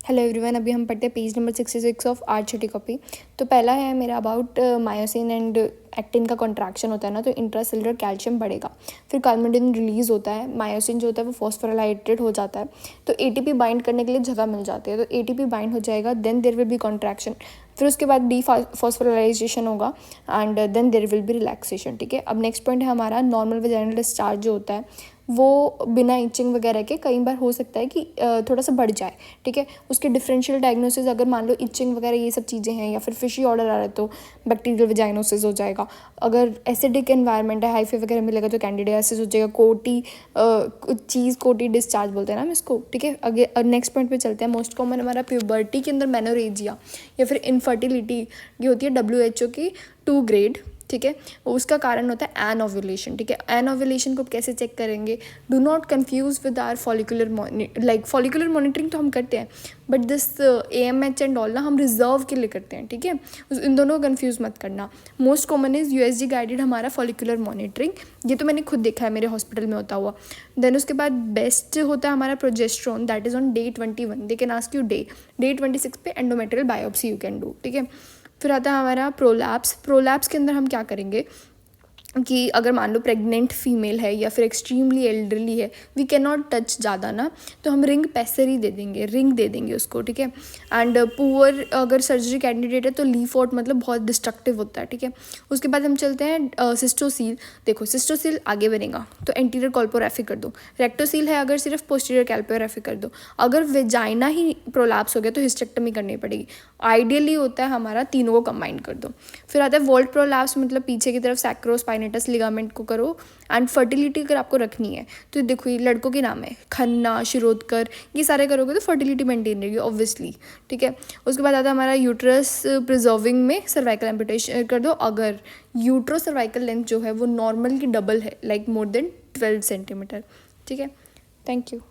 Hello everyone, अभी हम पढ़ते हैं पेज नंबर 66 ऑफ आर छोटी कॉपी। तो पहला है मेरा अबाउट मायोसिन एंड एक्टिन का कॉन्ट्रैक्शन होता है ना, तो इंट्रासेलुलर कैल्शियम बढ़ेगा, फिर कार्बोनिन रिलीज होता है, मायोसिन जो होता है वो फॉस्फोराइलेटेड हो जाता है, तो एटीपी बाइंड करने के लिए जगह मिल जाती है, तो एटीपी बाइंड हो जाएगा, then there will be contraction, फिर उसके बाद डी फॉस्फोराइलेशन होगा and then there will be relaxation. ठीक है, अब नेक्स्ट पॉइंट है हमारा नॉर्मल वेजाइनल डिस्चार्ज जो होता है वो बिना इचिंग वगैरह के कई बार हो सकता है कि थोड़ा सा बढ़ जाए। ठीक है, उसके डिफरेंशियल डायग्नोसिस अगर मान लो इचिंग वगैरह ये सब चीज़ें हैं या फिर फिशी ऑर्डर आ रहा है तो बैक्टीरियल वेजाइनोसिस हो जाएगा। अगर एसिडिक एनवायरनमेंट है, हाइफे वगैरह मिलेगा तो कैंडिडियासिस हो जाएगा। कोटी डिस्चार्ज बोलते हैं ना हम इसको। ठीक है, आगे नेक्स्ट पॉइंट पे चलते हैं। मोस्ट कॉमन हमारा प्यूबर्टी के अंदर मेनोरेजिया या फिर इनफर्टिलिटी ये होती है WHO की 2 ग्रेड। ठीक है, उसका कारण होता है एनओव्यूलेशन। ठीक है, एनओव्यूलेशन को कैसे चेक करेंगे? Do not confuse with or follicular monitoring तो हम करते हैं, but this AMH and all ना हम रिजर्व के लिए करते हैं। ठीक है, इन दोनों को कन्फ्यूज़ मत करना। Most common is USG guided हमारा फॉलिकुलर मॉनिटरिंग, ये तो मैंने खुद देखा है मेरे हॉस्पिटल में होता हुआ। देन उसके बाद बेस्ट होता है हमारा progesterone, that is on day 21। They can ask you day 26 पे endometrial biopsy you can do. ठीक है, फिर आता है हमारा प्रोलैप्स के अंदर हम क्या करेंगे कि अगर मान लो प्रेग्नेंट फीमेल है या फिर एक्सट्रीमली एल्डरली है, वी कैन नॉट टच ज़्यादा ना, तो हम रिंग दे देंगे उसको। ठीक है, एंड पुअर अगर सर्जरी कैंडिडेट है तो लीफोर्ट मतलब बहुत डिस्ट्रक्टिव होता है। ठीक है, उसके बाद हम चलते हैं सिस्टोसील। देखो सिस्टोसील आगे बनेगा तो एंटीरियर कॉल्पोग्राफी कर दो, रेक्टोसील है अगर सिर्फ पोस्टीरियर कैल्पोग्राफी कर दो, अगर वेजाइना ही प्रोलैप्स हो गया तो हिस्टेक्टमी करनी पड़ेगी। आइडियली होता है हमारा तीनों को कंबाइन कर दो। फिर आता है वोल्ट प्रोलैप्स, मतलब पीछे की तरफ सैक्रोस्पाइनेटस लिगामेंट को करो। एंड फर्टिलिटी अगर आपको रखनी है तो देखो ये लड़कों के नाम है खन्ना, शिरोडकर, ये सारे करोगे तो फर्टिलिटी मेंटेन रहेगी ऑब्वियसली। ठीक है, उसके बाद आता है हमारा यूट्रस प्रिजर्विंग में सर्वाइकल एम्पुटेशन कर दो अगर यूट्रो सर्वाइकल लेंथ जो है वो नॉर्मल की डबल है, लाइक मोर देन 12 सेंटीमीटर। ठीक है, थैंक यू।